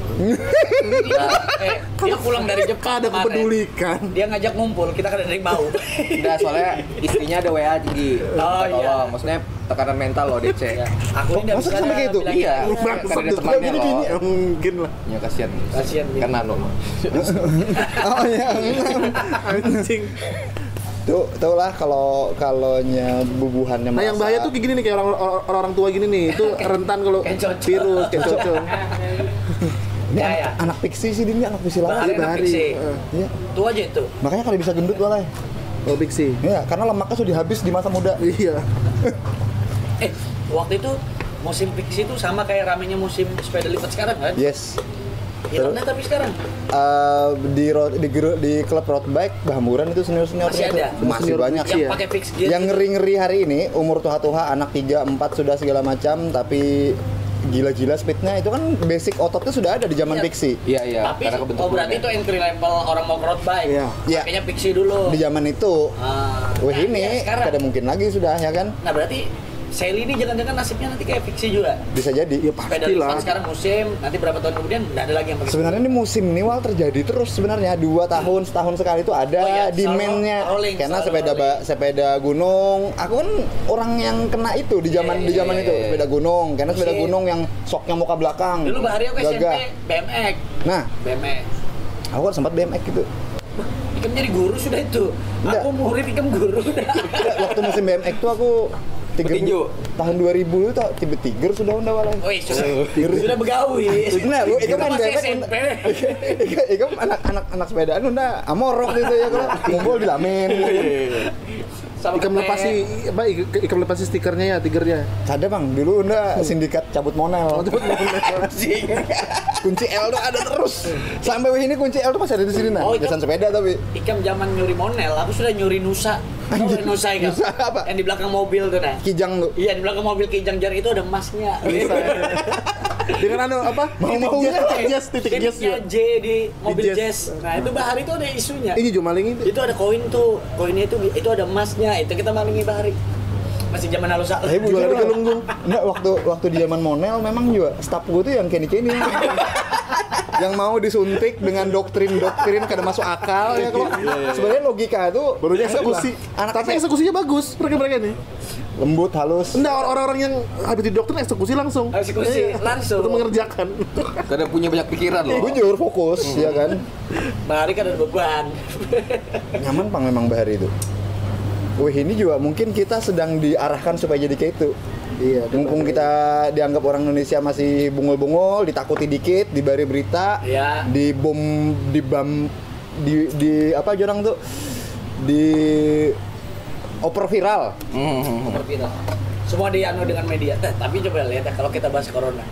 Dia pulang dari Jepang ada kepedulikan. Dia ngajak ngumpul, kita kan dari bau. Enggak, soalnya istrinya ada WA tinggi. Iya. Maksudnya tekanan mental loh DC. Aku ini Masa sampai kayak gitu? Iya. Maksud Karena ada temannya gini loh. mungkin lah. Ya kasihan. Kan Nano. Oh ya. Anjing. Tuh lah kalau bubuhannya. Nah yang bahaya tuh kayak gini nih, kayak orang tua gini nih, itu rentan kalau virus kayak cocok. Ini anak fiksi sih dia, anak fiksi lama. Anak fiksi. Iya. Itu aja itu. Makanya kali bisa gendut walai. Oh fiksi. Iya, karena lemaknya sudah habis di masa muda. Iya. Waktu itu musim fiksi itu sama kayak ramenya musim sepeda lipat sekarang kan? Yes. Hilang dah tapi sekarang. Di klub road bike Bahamburan itu senior-senior Masih itu ada? masih banyak Yang sih ya. pakai fix gear. Yang ngeri-ngeri hari ini umur tuha-tuha anak 3, 4 sudah segala macam tapi gila-gila speednya itu kan basic ototnya sudah ada di zaman Iya. Pixie. Iya, Tapi karena kebentuk berarti itu entry level orang mau road bike. Iya. Iya. Pakainya pixie dulu. Di zaman itu. Nah, Ini iya, sekarang. kada mungkin lagi sudah ya kan? Nah, berarti Sally ini jangan-jangan nasibnya nanti kayak fiksi juga. Bisa jadi. Ya Sepeda pastilah. lipat sekarang musim, nanti berapa tahun kemudian nggak ada lagi yang pakai. Sebenarnya ini musim nih Wal terjadi terus sebenarnya 2 tahun setahun sekali itu ada Oh iya, demand-nya. selalu rolling, Karena selalu sepeda rolling. sepeda gunung, aku kan orang yang kena itu di zaman Iya, di zaman iya, itu iya. sepeda gunung. Karena sepeda Musim. gunung yang soknya muka belakang. Dulu Bahari aku SMP Gagah. BMX. Nah, BMX. aku kan sempat BMX gitu. Ikam jadi guru sudah itu. Enggak. Aku murid Ikam guru. Waktu musim BMX tuh aku Petinju. tahun 2000 itu tiga sudah unda walai. Woi, sudah begawi. Nah, lu itu Kita kan masih BMX SMP. Itu anak sepedaan udah amorok gitu ya kalau ngumpul di lamin. Sama Ikam ketek. lepasi apa? Ikam lepasi stikernya ya, tigernya. Ada bang, dulu udah sindikat cabut monel. Kunci L tuh ada terus. Sampai ini kunci L tuh masih ada di sini nah. Oh, itu- Jasan sepeda tapi. Ikam zaman nyuri monel, aku sudah nyuri Nusa. Tahu nggak Nusa Ikam? Nusa apa? Yang di belakang mobil tuh nah. Kijang tuh. Iya, di belakang mobil Kijang Jar itu ada emasnya. Dengan anu apa? Mau-maunya. titik jas Titiknya juga. J di mobil Di jazz. Nah, itu Bahari itu ada isunya. Ini jumaling ini. Itu ada koin tuh. Koinnya itu ada emasnya. Itu kita malingi Bahari. Masih zaman halus halus. Tapi Jual bujur di lah. Galunggung. Nggak, waktu di zaman monel memang juga staff gue tuh yang kini-kini. Yang mau disuntik dengan doktrin-doktrin kada masuk akal ya kalau sebenarnya logika itu Barunya eksekusi. anak Tapi eksekusinya bagus mereka nih. lembut halus. Enggak, orang-orang yang habis di dokter eksekusi langsung. Eksekusi, Iya, langsung. Untuk mengerjakan. Kadang punya banyak pikiran loh. Bujur fokus ya kan. Bahari kan ada beban. Nyaman pang memang Bahari itu. Wih ini juga mungkin kita sedang diarahkan supaya jadi kayak itu. Iya, Mumpung kita dianggap orang Indonesia masih bungul-bungul, ditakuti dikit, dibari berita, Iya. di apa jorang tuh, di oper viral. Berbeda. Semua dianu dengan media. Tapi coba lihat ya, kalau kita bahas corona.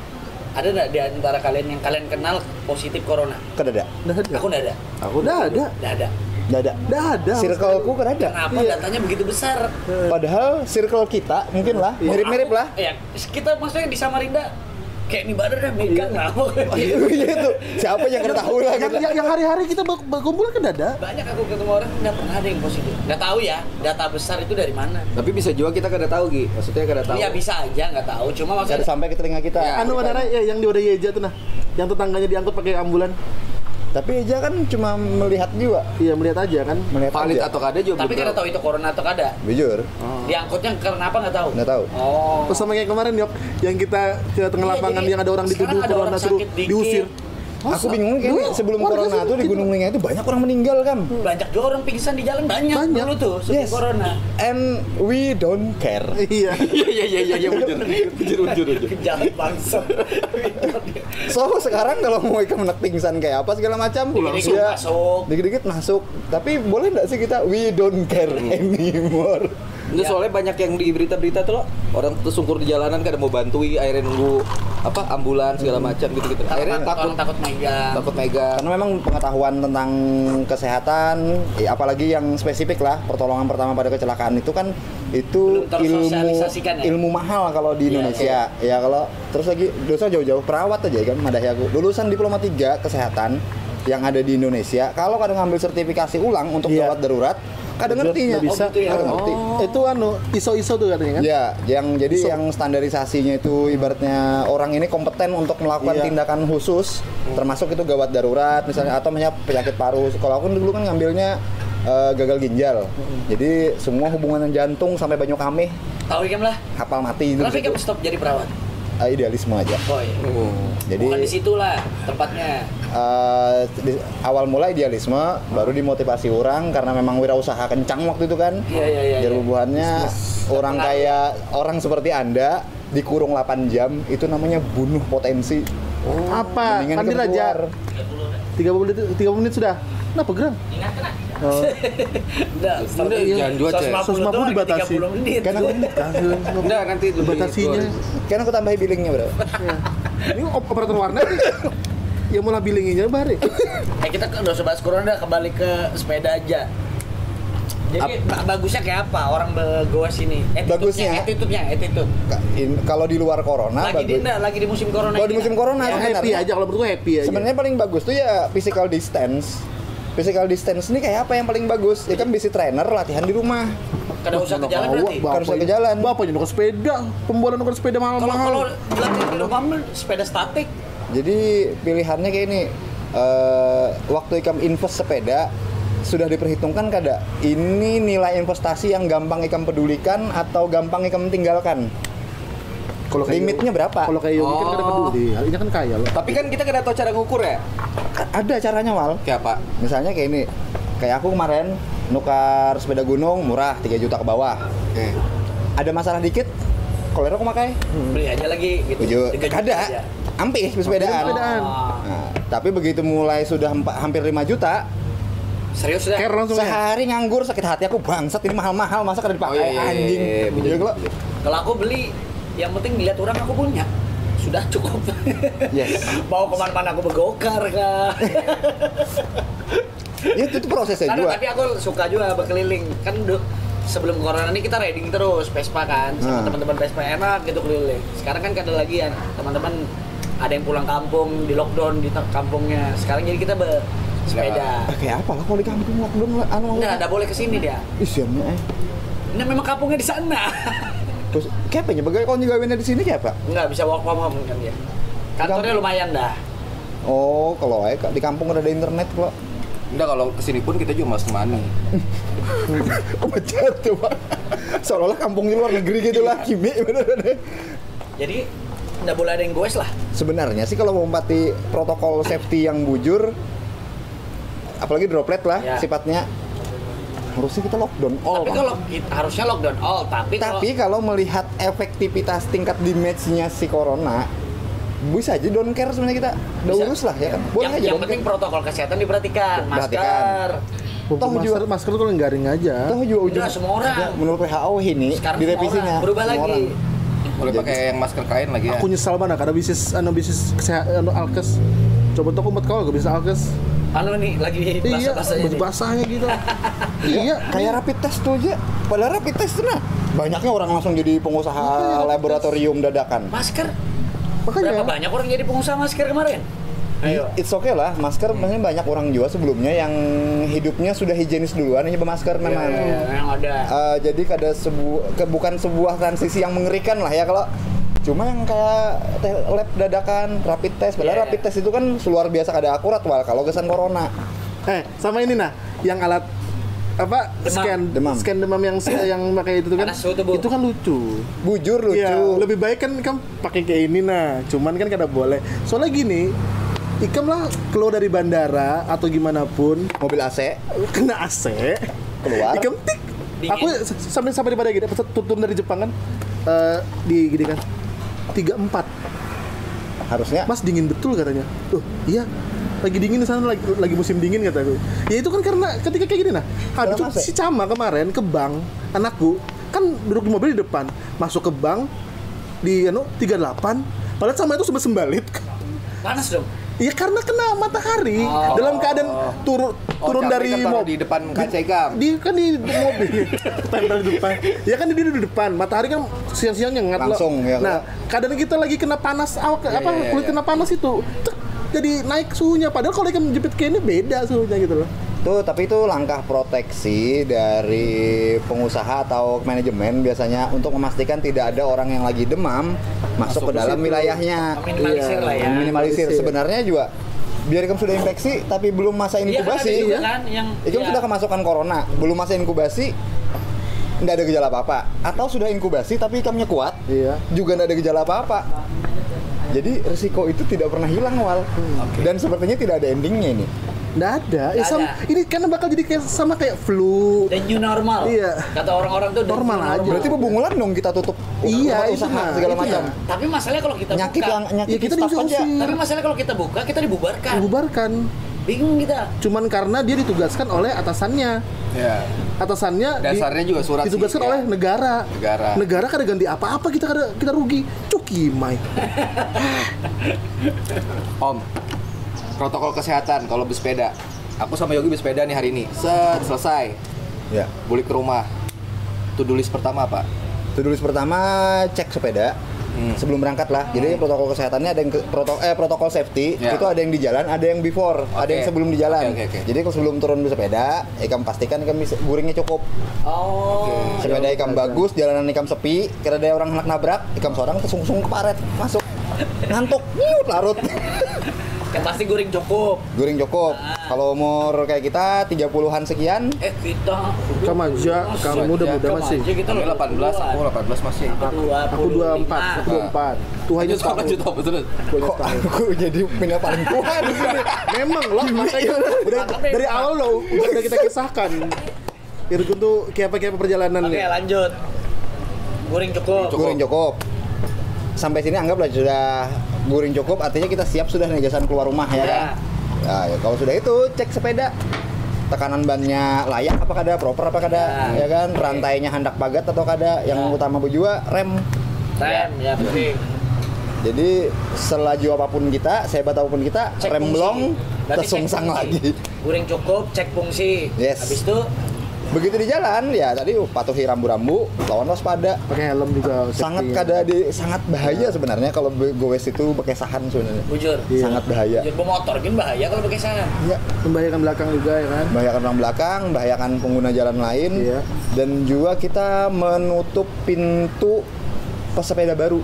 Ada nggak di antara kalian yang kalian kenal positif corona? Kada ada, Nggak ada. Aku nggak ada. Aku udah ada. Nggak ada. nggak ada. Nggak ada. Circleku kada ada. Kenapa Iya. datanya begitu besar? Padahal circle kita mungkin lah, mirip-mirip lah. Ya, kita maksudnya di Samarinda kayak nih badan dah megang lah. Iya itu. Siapa yang kada tahu lah kita. Yang hari-hari kita berkumpul kan ada. Banyak aku ketemu orang nggak pernah ada yang positif. Nggak tahu ya, data besar itu dari mana? Tapi bisa juga kita kada tahu Gi. Maksudnya kada tahu. Iya bisa aja nggak tahu. Cuma Kada maksudnya sampai ke telinga kita. Ya. Anu ada ya yang di Oda Yeja tuh nah. Yang tetangganya diangkut pakai ambulan. Tapi Eja kan cuma melihat juga, Iya, melihat aja kan. melihat Valid aja. atau kada juga tapi belum kita tahu itu corona atau kada. Bujur, Diangkutnya karena apa nggak tahu. nggak tahu. Oh. Terus sama kayak kemarin Yok, yang kita ke tengah Iya, lapangan jadi yang ada orang sekarang dituduh ada corona orang suruh sakit dikit. diusir. Aku bingung kayaknya sebelum warga corona sih tuh di gitu. Gunung Lingga itu banyak orang meninggal kan. Banyak juga orang pingsan di jalan banyak, Banyak. dulu tuh sebelum Yes. corona. And we don't care. Iya. Iya bujur. Jalan bangsat. So sekarang kalau mau ikan menek pingsan kayak apa segala macam, Dikit-dikit ya, masuk. dikit-dikit masuk. Tapi boleh nggak sih kita we don't care anymore? Itu soalnya banyak yang di berita-berita tuh loh, orang tersungkur di jalanan kada mau bantui, akhirnya nunggu apa ambulans segala macam gitu-gitu. Akhirnya Orang takut megang. takut megang. Karena memang pengetahuan tentang kesehatan, apalagi yang spesifik lah, pertolongan pertama pada kecelakaan itu kan itu Belum tersosialisasikan ya? ilmu mahal kalau di Iya, Indonesia. Ya kalau terus lagi dosa jauh-jauh perawat aja kan madahi aku. Lulusan diploma 3 kesehatan yang ada di Indonesia, kalau kadang ngambil sertifikasi ulang untuk Iya. gawat darurat, kadang ngertinya. Nggak bisa. Oh, gitu ya? Kadang ngerti. Itu anu ISO tuh katanya kan. Ya, jadi yang standarisasinya itu ibaratnya orang ini kompeten untuk melakukan Iya. tindakan khusus, termasuk itu gawat darurat misalnya atau misalnya penyakit paru. Kalau aku dulu kan ngambilnya gagal ginjal. Jadi semua hubungan jantung sampai banyu kamih Tahu Ikam lah. hafal mati itu. Kenapa Ikam stop jadi perawat? Idealisme aja. Oh iya. Jadi Bukan di situ lah tempatnya. awal mula idealisme, baru dimotivasi orang karena memang wirausaha kencang waktu itu kan. Iya. Jadi bubuhannya orang kayak orang seperti Anda dikurung 8 jam itu namanya bunuh potensi. Apa? Mendingan Andi ikut Raja. keluar. 30 menit sudah. Kenapa geram? Enggak, Jangan dua, Cek. 150 dibatasi. 30 menit. Kan aku, Enggak nanti lebih Batasinya. kan aku tambahin billingnya bro. Ini operator warnet nih. yang mau bilinginnya bare. Kita udah usah bahas corona, dah kembali ke sepeda aja. Jadi bagusnya kayak apa orang begoes ini? Bagusnya? Attitude. Kalau di luar corona Lagi di musim corona. Kalau di musim corona Ya, happy aja, kalau menurut gue happy aja. Sebenarnya paling bagus tuh ya physical distance. Physical distance ini kayak apa yang paling bagus? Ya kan basic trainer, latihan di rumah. Kada usah ke jalan berarti. Kada usah ke jalan. Bapak nyuruh sepeda, pembuatan nuker sepeda Kalau mahal-mahal. latihan di rumah mah sepeda statik. Jadi pilihannya kayak ini, waktu ikam invest sepeda sudah diperhitungkan kada ini nilai investasi yang gampang ikam pedulikan atau gampang ikam tinggalkan. Kalau limitnya berapa? Kalau kayak Yogi kan kada peduli, ini kan kaya loh. Tapi kan kita kada tahu cara ngukur ya. Ada caranya, Wal. Kayak apa? Misalnya kayak ini, kayak aku kemarin nukar sepeda gunung murah 3 juta ke bawah. Oke. Ada masalah dikit, kalau aku pakai Beli aja lagi gitu. 7 kada. Ampis sepedaan. Nah, tapi begitu mulai sudah hampir 5 juta, Serius dah. Care langsung ya? sehari nganggur sakit hati aku, bangsat ini mahal-mahal masa kada dipakai anjing. bener. Jadi Kalau aku beli, yang penting dilihat orang aku punya. Sudah cukup. Yes. Mau kemana-mana aku begokar kah? ya itu prosesnya Karena juga. tapi aku suka juga berkeliling. Kan sebelum corona ini kita riding terus Vespa kan sama teman-teman Vespa enak gitu keliling. Sekarang kan kada lagi ya teman-teman ada yang pulang kampung di lockdown di kampungnya. Sekarang jadi kita bersepeda. Kayak apa lah kalau di kampung lockdown Nah, ada boleh kesini dia. Isiannya Ini memang kampungnya di sana. Terus kayak apa ya? Bagaimana kalau nyegawinnya di sini kayak apa? Enggak bisa work from home kan dia. Kantornya lumayan dah. Oh, kalau di kampung ada internet kok. Udah kalau kesini pun kita juga masuk money. Oh, becat tuh, Pak. Seolah-olah kampung di luar negeri gitu lah, Kimi bener-bener. Jadi nggak boleh ada yang goes lah. Sebenarnya sih kalau menempati protokol safety yang bujur, apalagi droplet lah Ya. sifatnya, harusnya kita lockdown all. Tapi kalau harusnya lockdown all, Tapi kalau melihat efektivitas tingkat damage-nya si corona, bisa aja don't care sebenarnya kita. Udah Bisa. urus lah ya kan. Boleh aja yang don't penting care. protokol kesehatan diperhatikan, Perhatikan. masker. Toh juga Masker tuh kalau garing aja. toh juga ujung Udah, semua orang. menurut WHO ini Sekarang di semua revisinya orang berubah semua lagi. orang. Boleh pakai yang masker kain lagi ya. Aku nyesal banget karena bisnis kesehatan alkes. Coba tuh aku buat kau gak bisa alkes. Anu nih lagi Iya, basah-basahnya nih. basahnya gitu. Iya, Kayak rapid test tuh aja. Padahal rapid test tuh nah banyaknya orang langsung jadi pengusaha laboratorium dadakan. Masker. makanya. Berapa banyak orang jadi pengusaha masker kemarin? Ayo. It's okay lah, masker memang banyak orang juga sebelumnya yang hidupnya sudah higienis duluan nyoba masker memang. Iya, yang ada. Jadi ada bukan sebuah transisi yang mengerikan lah ya kalau cuma yang kayak lab dadakan, rapid test. Padahal Iya. rapid test itu kan luar biasa kada akurat kalau kesan corona. Sama ini nah, yang alat apa Demam. scan demam yang pakai itu tuh kan Panas suhu tubuh. itu kan lucu. Bujur lucu. Iya, lebih baik kan pakai kayak ini nah. Cuman kan kada boleh. Soalnya gini, ikam lah keluar dari bandara atau gimana pun Mobil AC kena AC keluar. ikam tik. Dingin. Aku sampai pada gini pas turun dari Jepang kan di gini kan 34. Harusnya Mas dingin betul katanya. Iya. Lagi dingin di sana lagi musim dingin kataku. Ya itu kan karena ketika kayak gini nah. Ada Kenapa, si Cama kemarin ke bank, anakku kan duduk di mobil di depan, masuk ke bank di 38, padahal Cama itu sembalit. Panas dong. Iya karena kena matahari dalam keadaan turun dari mobil mobil di depan kaca ikam. di mobil tempel di depan ya kan di depan matahari kan siang-siang nyengat Langsung, loh. ya, Nah kadang kita lagi kena panas kulit kena panas itu tek, jadi naik suhunya padahal kalau ikan jepit kayak ini beda suhunya gitu loh. Tuh, tapi itu langkah proteksi dari pengusaha atau manajemen biasanya untuk memastikan tidak ada orang yang lagi demam masuk ke dalam wilayahnya. Minimalisir lah ya. Minimalisir. Sebenarnya juga biar kamu sudah infeksi tapi belum masa Iya, kan ada inkubasi, juga kan yang itu sudah kemasukan corona, belum masa inkubasi, nggak ada gejala apa-apa. Atau sudah inkubasi tapi ikamnya kuat, Iya. juga nggak ada gejala apa-apa. Jadi risiko itu tidak pernah hilang, Wal. Dan sepertinya tidak ada endingnya ini. Nggak ada. Nggak Sama, ada. ini karena bakal jadi kayak flu. the new normal. Iya. Kata orang-orang tuh the Normal new aja. Berarti bebungulan dong kita tutup Iya, tempat itu usaha mah, segala itu macam. mah. Tapi masalahnya kalau kita Nyakit buka, yang nyakit Ya, kita staff aja. diusir. tapi masalahnya kalau kita buka, kita dibubarkan. Dibubarkan. Bingung kita. Cuman karena dia ditugaskan oleh atasannya. Ya. Atasannya Dasarnya juga surat ditugaskan sih, ya. oleh negara. Negara kada ganti apa-apa, kita rugi. Cuki, Mai. Om, protokol kesehatan kalau bersepeda. Aku sama Yogi bersepeda nih hari ini. Selesai. Ya. Balik ke rumah. To-do list pertama apa? To-do list pertama cek sepeda. Sebelum berangkat lah. Jadi protokol kesehatannya ada yang protokol safety Ya. itu ada yang di jalan, ada yang before, ada yang sebelum di jalan. Oke. Jadi kalau sebelum turun sepeda, ikam pastikan ikam guringnya cukup. Oh. Sepeda ikam bagus, jalanan ikam sepi, kira ada orang hendak nabrak, ikam seorang kesungsung ke paret, masuk. Ngantuk, nyiut larut. Yang pasti guring cukup. Guring cukup. Kalau umur kayak kita 30-an sekian, Kita Kamu aja, kamu muda-muda masih. Kita Kami 18, aku 18 masih. Aku 24, aku 24. Tuhannya Lanjut setahun. betul. kok aku jadi pindah paling tua di sini. Memang loh, makanya udah dari awal loh udah kita kisahkan. Irgun tuh kayak apa perjalanan Oke, nih. lanjut. Guring cukup. Guring cukup. Sampai sini anggaplah sudah guring cukup, artinya kita siap sudah nih jasan keluar rumah ya kan. Ya, kalau sudah itu cek sepeda. Tekanan bannya layak apakah ada, proper apakah ada, ya kan. Rantainya handak pagat atau kada. Yang utama bujua rem. Rem, ya penting. Jadi selaju apapun kita, sehebat apapun kita, Cek rem fungsi. blong, Berarti tersungsang cek fungsi. lagi. Guring cukup, cek fungsi. Yes. Habis itu Begitu di jalan, ya tadi patuhi rambu-rambu, lawan waspada. Pakai helm juga. Sangat safety. sangat bahaya sebenarnya kalau gowes itu bekesahan sebenarnya. bujur. Iya. Sangat bahaya. Bujur bawa motor kan bahaya kalau pakai sana. Iya. Membahayakan belakang juga ya kan. Membahayakan orang belakang, membahayakan pengguna jalan lain, Iya. dan juga kita menutup pintu pesepeda baru.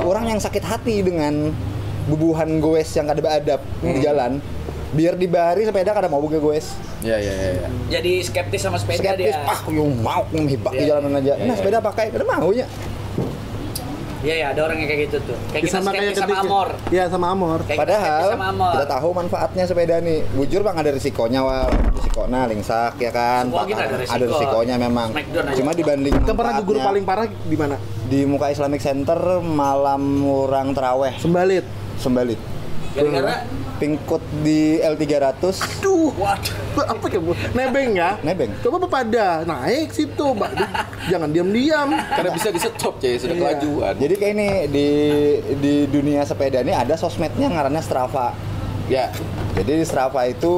Orang yang sakit hati dengan bubuhan goes yang kada beradab di jalan, biar dibari sepeda kada mau buka goes. Iya. Jadi skeptis sama sepeda Skeptis, dia. yang mau ngehibak di Iya. jalanan aja. Nah, sepeda pakai, kada mau nya. Iya ya, ada orang yang kayak gitu tuh. Kayak kita Sama kayak skeptis sama ketika- Amor. Iya, sama Amor. Kayak kita skeptis Padahal sama Amor. kita tahu manfaatnya sepeda nih. Bujur bang ada risikonya wal, risikonya lingsak ya kan. Semua kita ada Ada risiko. risikonya memang. Smackdown aja. Cuma dibanding Kita pernah gugur manfaatnya, paling parah di mana? di muka Islamic Center malam orang teraweh Sembalit. sembalit. Gara-gara Pingkut di L300 Duh, waduh. apa ya bu? Nebeng ya? nebeng. Coba pada naik situ, Mbak. Jangan diam-diam. Karena bisa di stop cuy, sudah Iya. kelajuan. Jadi kayak ini di dunia sepeda ini ada sosmednya ngarannya Strava. Ya. Jadi Strava itu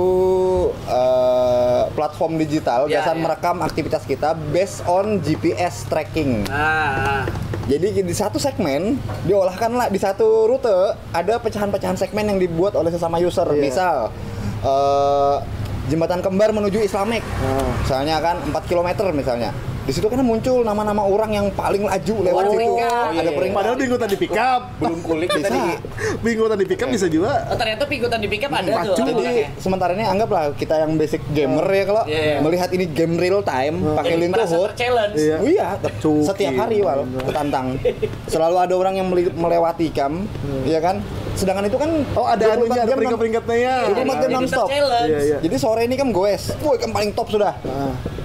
platform digital Ya, biasa ya. merekam aktivitas kita based on GPS tracking. Nah, Jadi di satu segmen diolahkanlah di satu rute ada pecahan-pecahan segmen yang dibuat oleh sesama user. Iya. Misal jembatan kembar menuju Islamic. Misalnya kan 4 km misalnya. Di situ kan muncul nama-nama orang yang paling laju lewat Oh, situ. peringkat. Ada peringkat. Padahal bingung tadi pick up. Belum kulik Bisa. tadi. Bingung tadi pick up bisa juga. oh, ternyata pikutan di pickup ada Pacu. tuh. Jadi orangnya. sementara ini anggaplah kita yang basic gamer ya kalau Iya, iya. melihat ini game real time pakai Jadi Linto merasa Hood. ter-challenge. Iya. Iya, Cuki. setiap hari wal ketantang. Selalu ada orang yang melewati kam, ya kan? Sedangkan itu kan Oh, ada 24 anunya, ada jam peringkat-peringkatnya ya. 24 jam Jadi non-stop. ter-challenge. Iya, iya. Jadi sore ini kan goes, woi kan paling top sudah.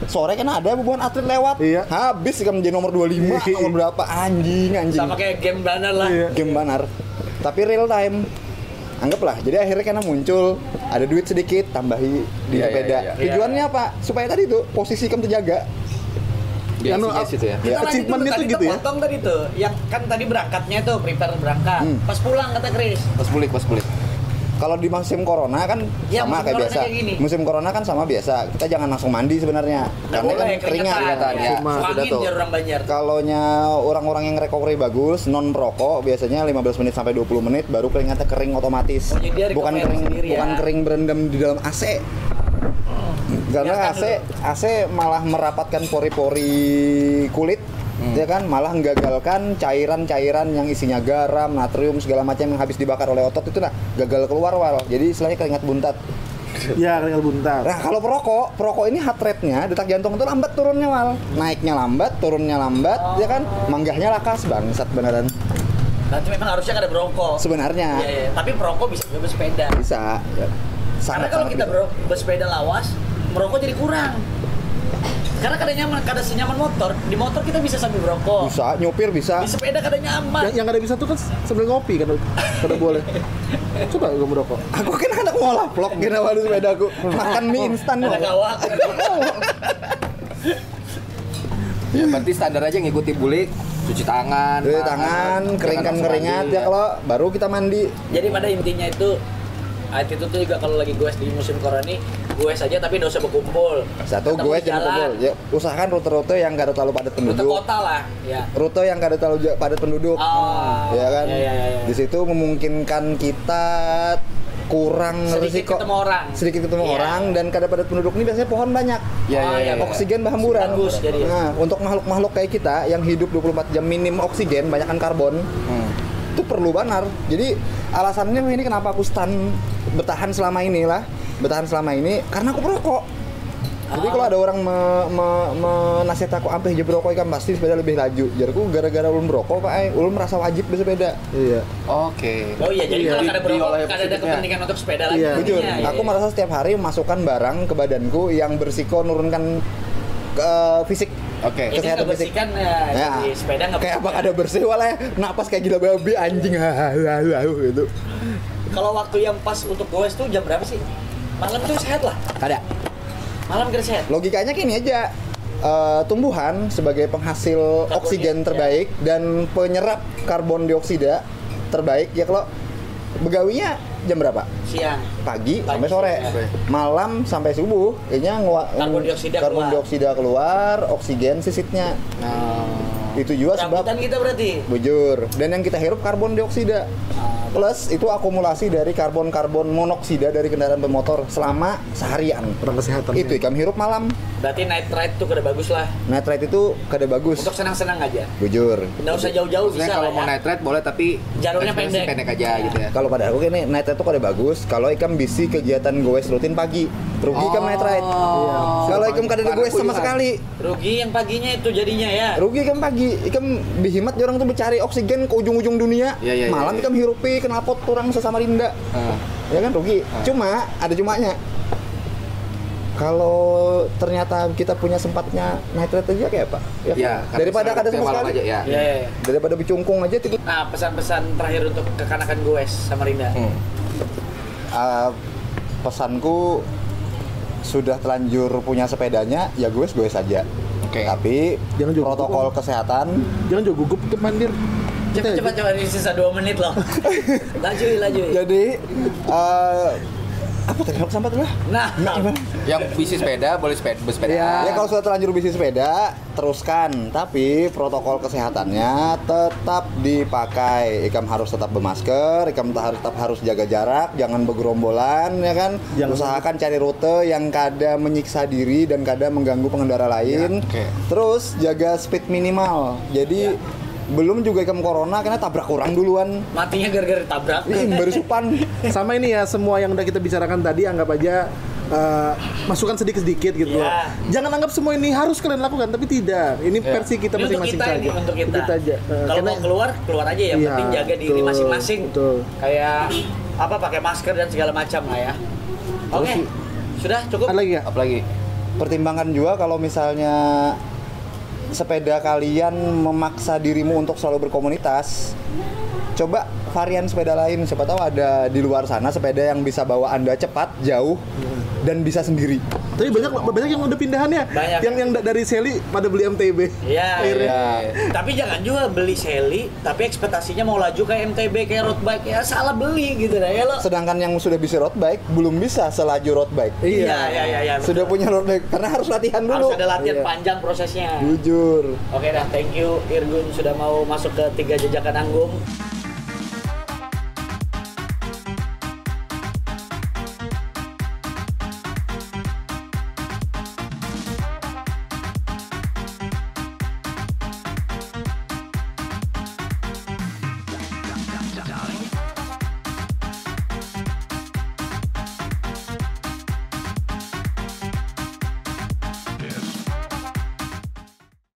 Sore kan ada bubuhan atlet lewat, Iya. habis kan menjadi nomor 25, nomor berapa, anjing. Sama kayak game banar lah. Iya. Game banar. Tapi real time. Anggaplah, jadi akhirnya karena muncul ada duit sedikit, tambahi di Iya, sepeda. iya, iya. Tujuannya apa? Supaya tadi tuh posisi kamu terjaga. Anu, Biasanya situ ya. Ya. Kita lanjut Achievementnya dulu, tuh tadi gitu ya? potong tadi tuh, yang kan tadi berangkatnya tuh, prepare berangkat. Pas pulang kata Chris. Pas bulik. Kalau di musim corona kan Ya, sama musim kayak corona biasa. kayak gini. Musim corona kan sama biasa. Kita jangan langsung mandi sebenarnya. Karena kan boleh, keringat. ya. Cuma sudah Angin tuh. biar orang Banjar. Kalaunya orang-orang yang recovery bagus, non perokok biasanya 15 menit sampai 20 menit baru keringatnya kering otomatis. Oh, jadi dia bukan recovery kering sendiri ya? bukan kering berendam di dalam AC. Karena Biarkan AC malah merapatkan pori-pori kulit. Ya kan, malah menggagalkan cairan-cairan yang isinya garam, natrium segala macam yang habis dibakar oleh otot itu gagal keluar wal. Jadi istilahnya keringat buntat. Ya, keringat buntar. Nah, kalau perokok ini heart rate-nya, detak jantung itu lambat turunnya wal. Naiknya lambat, turunnya lambat, ya kan? Manggahnya lakas bangsat beneran. Berarti memang harusnya kan ada berokok. Sebenarnya Iya, iya. Tapi perokok bisa juga bersepeda. bisa. Ya. Karena kalau kita bersepeda lawas, merokok jadi kurang. Karena kadang nyaman, kadang senyaman motor. Di motor kita bisa sambil berokok. bisa, nyupir bisa. Di sepeda kadang nyaman. Yang ada bisa tuh kan sambil ngopi kan kada boleh. Coba gue merokok. Aku kan anak ngolah vlog gini awal sepeda aku. Makan mie instan. Ada gawak. Ya berarti standar aja ngikuti bulik, cuci tangan, Cuci makan, tangan, jangan keringkan langsung keringat mandi, ya kalau baru kita mandi. Jadi pada intinya itu Attitude tuh juga kalau lagi goes di musim corona nih, goes aja tapi nggak usah berkumpul. Satu, Ketemu gue di jangan jalan. kumpul. Ya, usahakan rute-rute yang gak ada terlalu padat Rute penduduk. kota lah, ya. Rute yang gak ada terlalu padat penduduk. Oh, Ya kan? iya. Di situ memungkinkan kita kurang Sedikit ketemu orang. sedikit ketemu Iya. orang, dan kada padat penduduk ini biasanya pohon banyak. Iya. Oksigen berhamburan. Bagus jadi. Nah, untuk makhluk-makhluk kayak kita yang hidup 24 jam minim oksigen, banyakkan karbon. Itu perlu banar. Jadi alasannya ini kenapa aku bertahan selama ini karena aku perokok. Jadi kalau ada orang menasihat aku ampe aja berokok kan pasti sepeda lebih laju. Jadi aku gara-gara ulun berokok Pak, ulun merasa wajib bersepeda. Iya. Oke. Oh iya, jadi Iya. kalau ada berokok, Diolah ada positifnya. kepentingan untuk sepeda lagi. Iya. Jujur, Iya, aku iya. merasa setiap hari masukkan barang ke badanku yang bersiko nurunkan ke fisik. Oke. Ini Kesehatan fisik. ngebersihkan di sepeda nggak Kayak apa bersihkan. ada bersih walah napas kayak gila babi anjing gitu. Kalau waktu yang pas untuk goes tuh jam berapa sih? Malam tuh sehat lah. Ada. Malam kira sehat. Logikanya gini aja. Tumbuhan sebagai penghasil Karbon oksigen ya. terbaik dan penyerap karbon dioksida terbaik ya kalau begawinya jam berapa? Siang. Pagi Pagi, sampai sore, ya. malam sampai subuh, kayaknya Karbon dioksida keluar, oksigen sisitnya. Itu juga sebab Rambutan kita berarti. bujur. Dan yang kita hirup karbon dioksida. Plus itu akumulasi dari karbon monoksida dari kendaraan bermotor selama seharian. Kurang kesehatan. Itu ikam hirup malam. Berarti night ride tuh kada bagus lah. Nitrate itu kada bagus. Untuk senang-senang aja. Bujur. Nggak usah jauh-jauh Maksudnya bisa kalau lah mau ya. night ride boleh tapi Jalurnya ekspresi pendek. aja gitu ya. Kalau pada aku ini nitrate itu kada bagus kalau ikam bisi kegiatan goes rutin pagi. Rugi ikam nitrate. Iya. Kalau ikam kada ada goes sama sekali. Rugi yang paginya itu jadinya ya. Rugi ikam pagi, ikam bihimat orang tuh mencari oksigen ke ujung-ujung dunia. Iya, Malam iya. ikam hirupi knalpot kurang sesama rinda. Ya kan rugi. Cuma ada cumanya. Kalau ternyata kita punya sempatnya nitrate aja kayak apa? Ya, daripada kada sama malam sekali. aja ya. Iya. Daripada bicungkung aja tidur. Nah, pesan-pesan terakhir untuk kekanakan goes sama Rinda. Pesanku sudah telanjur punya sepedanya ya goes saja. Oke. Tapi Jangan juga protokol kesehatan Jangan juga gugup ke mandir. Cepat coba ini sisa 2 menit loh. laju. jadi apa tadi sampai tuh lah? Nah, Yang bisnis sepeda boleh bersepeda. Ya kalau sudah terlanjur bisnis sepeda teruskan, tapi protokol kesehatannya tetap dipakai. Ikam harus tetap bermasker, ikam tetap harus jaga jarak, jangan bergerombolan ya kan. Usahakan cari rute yang kada menyiksa diri dan kada mengganggu pengendara lain. oke. Terus jaga speed minimal. Jadi belum juga ikam corona karena tabrak orang duluan. matinya gara-gara tabrak. Ih, baru supan. Sama ini ya, semua yang udah kita bicarakan tadi anggap aja masukan sedikit-sedikit gitu loh. Iya. Jangan anggap semua ini harus kalian lakukan, tapi tidak. Ini versi kita Ini untuk masing-masing kita saja. ini, untuk kita. aja. Kalau mau keluar aja yang Iya, penting jaga diri betul, masing-masing. betul. Kayak apa pakai masker dan segala macam lah ya. Oke. Sudah cukup. Ada lagi ya? Apalagi Pertimbangkan juga kalau misalnya sepeda kalian memaksa dirimu untuk selalu berkomunitas, coba varian sepeda lain. Siapa tahu ada di luar sana sepeda yang bisa bawa Anda cepat, jauh, dan bisa sendiri. Tapi banyak yang udah pindahan ya. Banyak. Yang dari Shelly pada beli MTB. Iya. Akhirnya. Tapi jangan juga beli Shelly, tapi ekspektasinya mau laju kayak MTB, kayak road bike, ya salah beli gitu dah ya lo. Sedangkan yang sudah bisa road bike belum bisa selaju road bike. Iya. Sudah punya road bike karena harus latihan dulu. Harus ada latihan Iya. panjang prosesnya. Jujur. Oke dah, thank you Irgun sudah mau masuk ke 3 Jejakan Anggung.